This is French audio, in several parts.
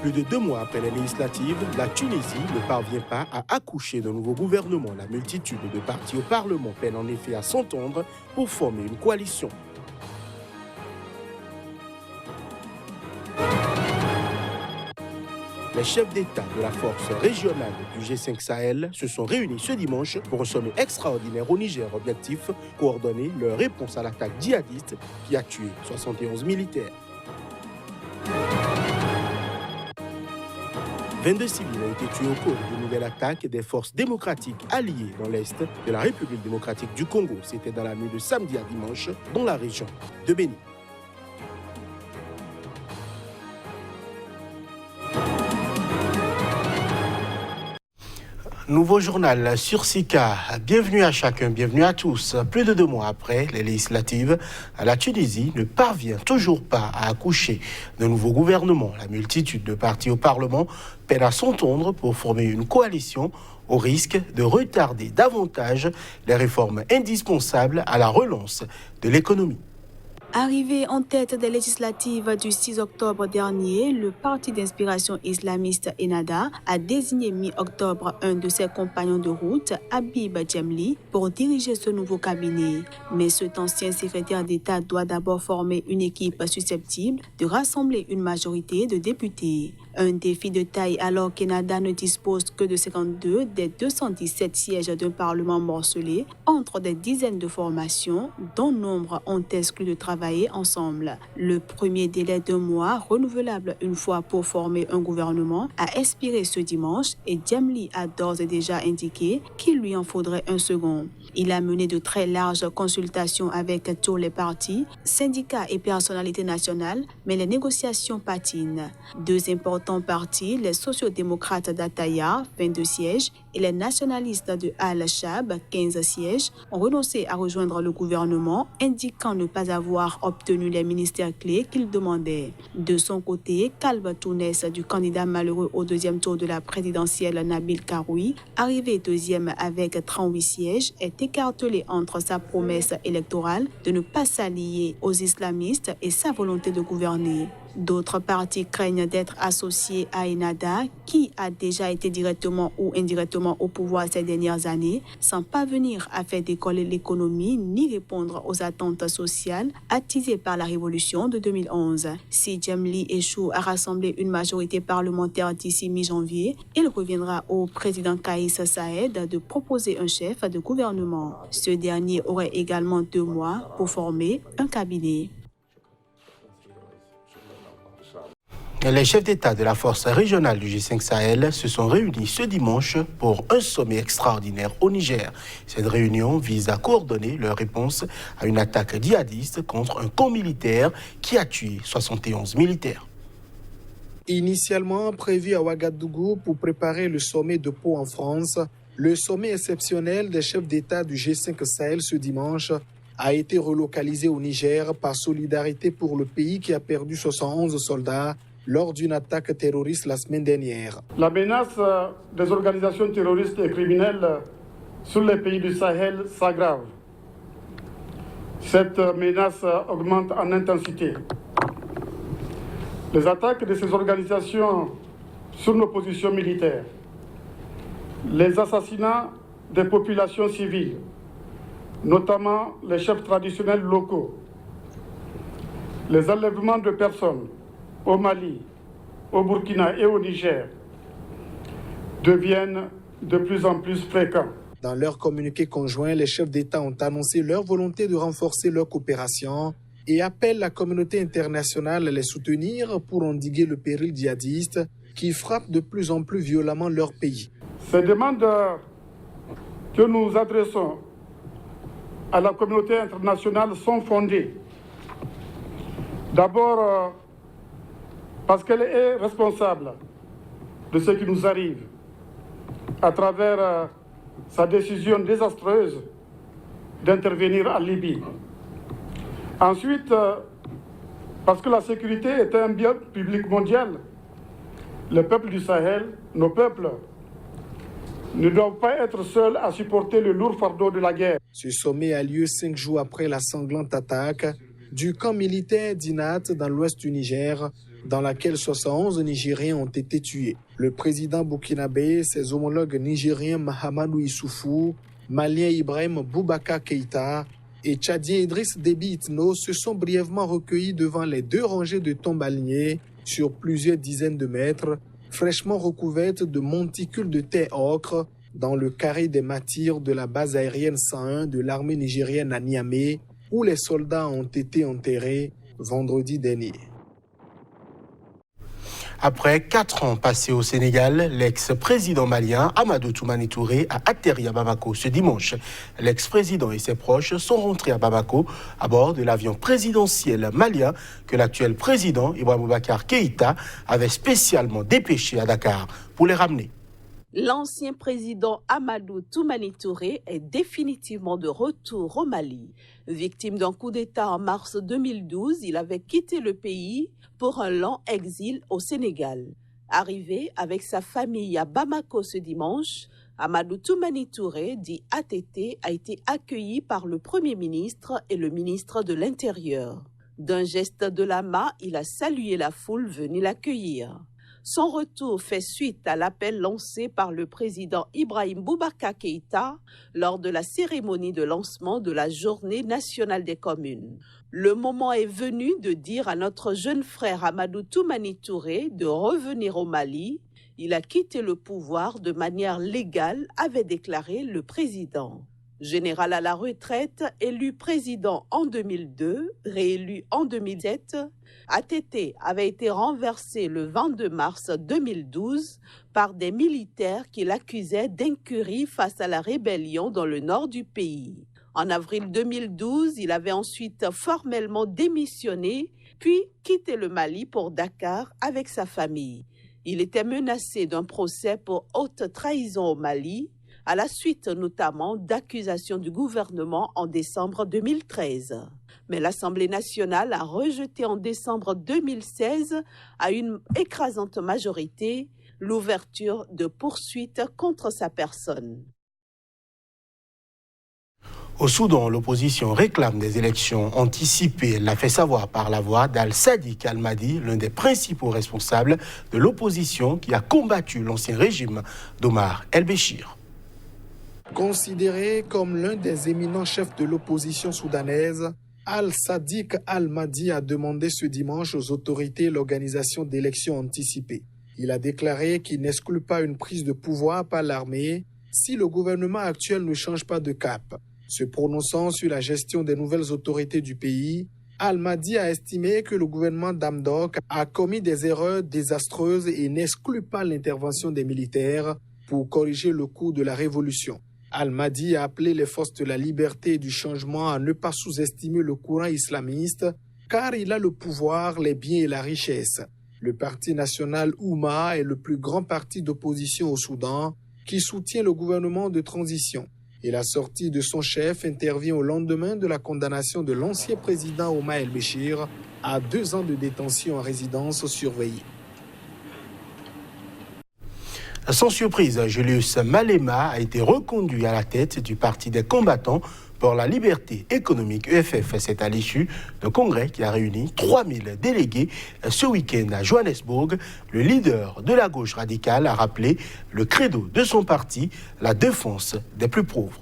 Plus de 2 mois après les législatives, la Tunisie ne parvient pas à accoucher d'un nouveau gouvernement. La multitude de partis au Parlement peine en effet à s'entendre pour former une coalition. Les chefs d'État de la force régionale du G5 Sahel se sont réunis ce dimanche pour un sommet extraordinaire au Niger. Objectif, coordonner leur réponse à l'attaque djihadiste qui a tué 71 militaires. 22 civils ont été tués au cours d'une nouvelle attaque des forces démocratiques alliées dans l'est de la République démocratique du Congo. C'était dans la nuit de samedi à dimanche dans la région de Béni. Nouveau journal sur Sika. Bienvenue à chacun, bienvenue à tous. Plus de 2 mois après les législatives, la Tunisie ne parvient toujours pas à accoucher d'un nouveau gouvernement. La multitude de partis au Parlement peine à s'entendre pour former une coalition au risque de retarder davantage les réformes indispensables à la relance de l'économie. Arrivé en tête des législatives du 6 octobre dernier, le parti d'inspiration islamiste Ennahda a désigné mi-octobre un de ses compagnons de route, Habib Djemli, pour diriger ce nouveau cabinet. Mais cet ancien secrétaire d'État doit d'abord former une équipe susceptible de rassembler une majorité de députés. Un défi de taille alors qu'Ennahda ne dispose que de 52 des 217 sièges d'un parlement morcelé entre des dizaines de formations dont nombre ont exclu de travailler ensemble. Le premier délai d'1 mois, renouvelable une fois pour former un gouvernement, a expiré ce dimanche et Djemli a d'ores et déjà indiqué qu'il lui en faudrait un second. Il a mené de très larges consultations avec tous les partis, syndicats et personnalités nationales, mais les négociations patinent. 2 importants partis, les sociodémocrates d'Ataya, 22 sièges, et les nationalistes de Al-Shab, 15 sièges, ont renoncé à rejoindre le gouvernement, indiquant ne pas avoir obtenu les ministères clés qu'ils demandaient. De son côté, Kalb Tounès, du candidat malheureux au 2e tour de la présidentielle Nabil Karoui, arrivé 2e avec 38 sièges, est écartelé entre sa promesse électorale de ne pas s'allier aux islamistes et sa volonté de gouverner. D'autres partis craignent d'être associés à Ennahda, qui a déjà été directement ou indirectement au pouvoir ces dernières années, sans parvenir à faire décoller l'économie ni répondre aux attentes sociales attisées par la révolution de 2011. Si Djemli échoue à rassembler une majorité parlementaire d'ici mi-janvier, il reviendra au président Kaïs Saïed de proposer un chef de gouvernement. Ce dernier aurait également 2 mois pour former un cabinet. Les chefs d'État de la force régionale du G5 Sahel se sont réunis ce dimanche pour un sommet extraordinaire au Niger. Cette réunion vise à coordonner leur réponse à une attaque djihadiste contre un camp militaire qui a tué 71 militaires. Initialement prévu à Ouagadougou pour préparer le sommet de Pau en France, le sommet exceptionnel des chefs d'État du G5 Sahel ce dimanche a été relocalisé au Niger par solidarité pour le pays qui a perdu 71 soldats lors d'une attaque terroriste la semaine dernière. La menace des organisations terroristes et criminelles sur les pays du Sahel s'aggrave. Cette menace augmente en intensité. Les attaques de ces organisations sur nos positions militaires, les assassinats des populations civiles, notamment les chefs traditionnels locaux, les enlèvements de personnes au Mali, au Burkina et au Niger deviennent de plus en plus fréquents. Dans leur communiqué conjoint, les chefs d'État ont annoncé leur volonté de renforcer leur coopération et appellent la communauté internationale à les soutenir pour endiguer le péril djihadiste qui frappe de plus en plus violemment leur pays. Ces demandes que nous adressons à la communauté internationale sont fondées. D'abord, parce qu'elle est responsable de ce qui nous arrive à travers sa décision désastreuse d'intervenir en Libye. Ensuite, parce que la sécurité est un bien public mondial. Les peuples du Sahel, nos peuples, ne doivent pas être seuls à supporter le lourd fardeau de la guerre. Ce sommet a lieu 5 jours après la sanglante attaque du camp militaire d'Inat dans l'ouest du Niger, dans laquelle 71 Nigériens ont été tués. Le président burkinabé, ses homologues nigériens Mahamadou Issoufou, malien Ibrahim Boubacar Keïta et tchadien Idriss Déby Itno se sont brièvement recueillis devant les 2 rangées de tombes alignées sur plusieurs dizaines de mètres, fraîchement recouvertes de monticules de terre ocre dans le carré des martyrs de la base aérienne 101 de l'armée nigérienne à Niamey, où les soldats ont été enterrés vendredi dernier. Après 4 ans passés au Sénégal, l'ex-président malien Amadou Toumani Touré a atterri à Bamako ce dimanche. L'ex-président et ses proches sont rentrés à Bamako à bord de l'avion présidentiel malien que l'actuel président Ibrahim Boubacar Keïta avait spécialement dépêché à Dakar pour les ramener. L'ancien président Amadou Toumani Touré est définitivement de retour au Mali. Victime d'un coup d'État en mars 2012, il avait quitté le pays pour un long exil au Sénégal. Arrivé avec sa famille à Bamako ce dimanche, Amadou Toumani Touré, dit ATT, a été accueilli par le Premier ministre et le ministre de l'Intérieur. D'un geste de la main, il a salué la foule venue l'accueillir. Son retour fait suite à l'appel lancé par le président Ibrahim Boubacar Keïta lors de la cérémonie de lancement de la Journée nationale des communes. Le moment est venu de dire à notre jeune frère Amadou Toumani Touré de revenir au Mali. Il a quitté le pouvoir de manière légale, avait déclaré le président. Général à la retraite, élu président en 2002, réélu en 2007, ATT avait été renversé le 22 mars 2012 par des militaires qui l'accusaient d'incurie face à la rébellion dans le nord du pays. En avril 2012, il avait ensuite formellement démissionné, puis quitté le Mali pour Dakar avec sa famille. Il était menacé d'un procès pour haute trahison au Mali, à la suite notamment d'accusations du gouvernement en décembre 2013. Mais l'Assemblée nationale a rejeté en décembre 2016, à une écrasante majorité, l'ouverture de poursuites contre sa personne. Au Soudan, l'opposition réclame des élections anticipées. Elle l'a fait savoir par la voix d'Al-Sadiq Al-Mahdi, l'un des principaux responsables de l'opposition qui a combattu l'ancien régime d'Omar El-Béchir. Considéré comme l'un des éminents chefs de l'opposition soudanaise, Al-Sadiq Al-Mahdi a demandé ce dimanche aux autorités l'organisation d'élections anticipées. Il a déclaré qu'il n'exclut pas une prise de pouvoir par l'armée si le gouvernement actuel ne change pas de cap. Se prononçant sur la gestion des nouvelles autorités du pays, Al-Mahdi a estimé que le gouvernement d'Hamdok a commis des erreurs désastreuses et n'exclut pas l'intervention des militaires pour corriger le cours de la révolution. Al-Mahdi a appelé les forces de la liberté et du changement à ne pas sous-estimer le courant islamiste, car il a le pouvoir, les biens et la richesse. Le Parti national Oumma est le plus grand parti d'opposition au Soudan, qui soutient le gouvernement de transition. Et la sortie de son chef intervient au lendemain de la condamnation de l'ancien président Omar El-Béchir à 2 ans de détention en résidence surveillée. Sans surprise, Julius Malema a été reconduit à la tête du Parti des combattants pour la liberté économique EFF. C'est à l'issue d'un congrès qui a réuni 3000 délégués ce week-end à Johannesburg. Le leader de la gauche radicale a rappelé le credo de son parti, la défense des plus pauvres.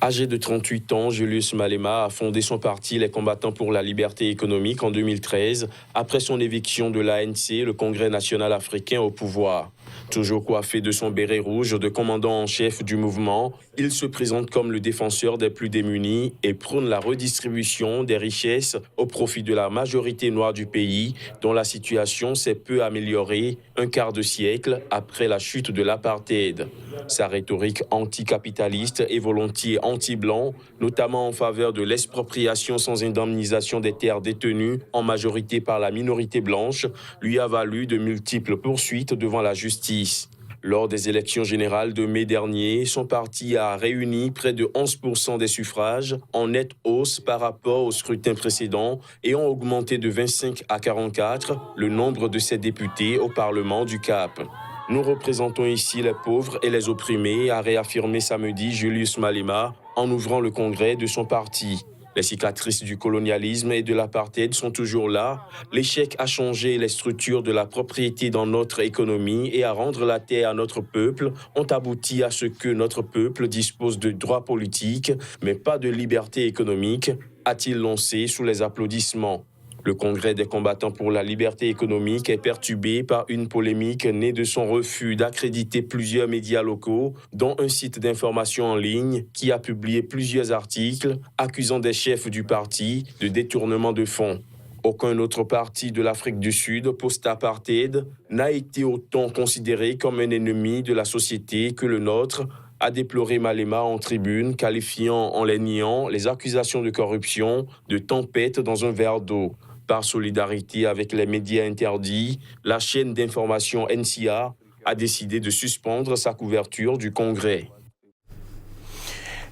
Âgé de 38 ans, Julius Malema a fondé son parti Les Combattants pour la Liberté Économique en 2013, après son éviction de l'ANC, le Congrès national africain, au pouvoir. Toujours coiffé de son béret rouge de commandant en chef du mouvement, il se présente comme le défenseur des plus démunis et prône la redistribution des richesses au profit de la majorité noire du pays, dont la situation s'est peu améliorée un quart de siècle après la chute de l'apartheid. Sa rhétorique anticapitaliste et volontiers anti-blanc, notamment en faveur de l'expropriation sans indemnisation des terres détenues en majorité par la minorité blanche, lui a valu de multiples poursuites devant la justice. Lors des élections générales de mai dernier, son parti a réuni près de 11% des suffrages, en nette hausse par rapport au scrutin précédent, et ont augmenté de 25 à 44 le nombre de ses députés au Parlement du Cap. Nous représentons ici les pauvres et les opprimés, a réaffirmé samedi Julius Malema en ouvrant le congrès de son parti. Les cicatrices du colonialisme et de l'apartheid sont toujours là. L'échec à changer les structures de la propriété dans notre économie et à rendre la terre à notre peuple ont abouti à ce que notre peuple dispose de droits politiques, mais pas de liberté économique, a-t-il lancé sous les applaudissements. Le Congrès des combattants pour la liberté économique est perturbé par une polémique née de son refus d'accréditer plusieurs médias locaux, dont un site d'information en ligne qui a publié plusieurs articles accusant des chefs du parti de détournement de fonds. Aucun autre parti de l'Afrique du Sud post-apartheid n'a été autant considéré comme un ennemi de la société que le nôtre, a déploré Malema en tribune, qualifiant en les niant les accusations de corruption de tempête dans un verre d'eau. Par solidarité avec les médias interdits, la chaîne d'information NCA a décidé de suspendre sa couverture du Congrès.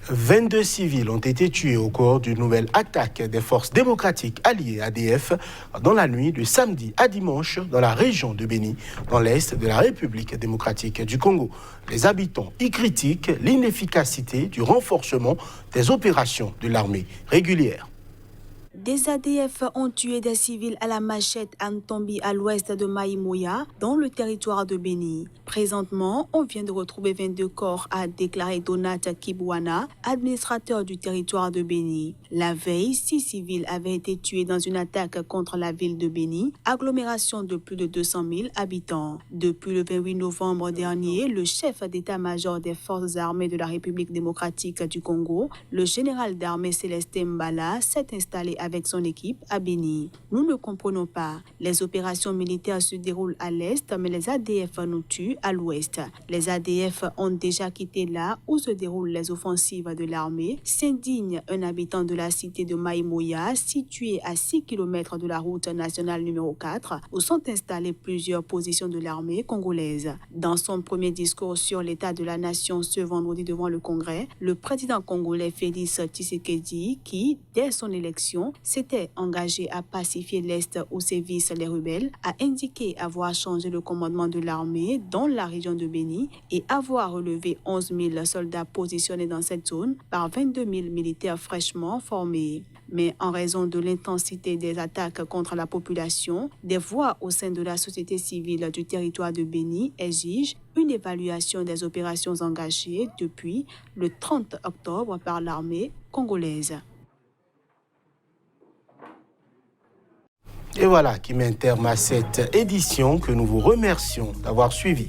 22 civils ont été tués au cours d'une nouvelle attaque des forces démocratiques alliées ADF dans la nuit de samedi à dimanche dans la région de Béni, dans l'est de la République démocratique du Congo. Les habitants y critiquent l'inefficacité du renforcement des opérations de l'armée régulière. Des ADF ont tué des civils à la machette à Ntombi à l'ouest de Maïmoya, dans le territoire de Béni. Présentement, on vient de retrouver 22 corps, a déclaré Donat Kibwana, administrateur du territoire de Béni. La veille, 6 civils avaient été tués dans une attaque contre la ville de Béni, agglomération de plus de 200 000 habitants. Depuis le 28 novembre dernier, le chef d'état-major des forces armées de la République démocratique du Congo, le général d'armée Célestin Mbala, s'est installé avec son équipe à Béni. Nous ne comprenons pas. Les opérations militaires se déroulent à l'est, mais les ADF nous tuent à l'ouest. Les ADF ont déjà quitté là où se déroulent les offensives de l'armée, s'indigne un habitant de la cité de Maïmoya, située à 6 km de la route nationale numéro 4, où sont installées plusieurs positions de l'armée congolaise. Dans son premier discours sur l'état de la nation ce vendredi devant le Congrès, le président congolais Félix Tshisekedi, qui, dès son élection, s'était engagé à pacifier l'Est où sévissent les rebelles, a indiqué avoir changé le commandement de l'armée dans la région de Béni et avoir relevé 11 000 soldats positionnés dans cette zone par 22 000 militaires fraîchement formés. Mais en raison de l'intensité des attaques contre la population, des voix au sein de la société civile du territoire de Béni exigent une évaluation des opérations engagées depuis le 30 octobre par l'armée congolaise. Et voilà qui met un terme à cette édition que nous vous remercions d'avoir suivi.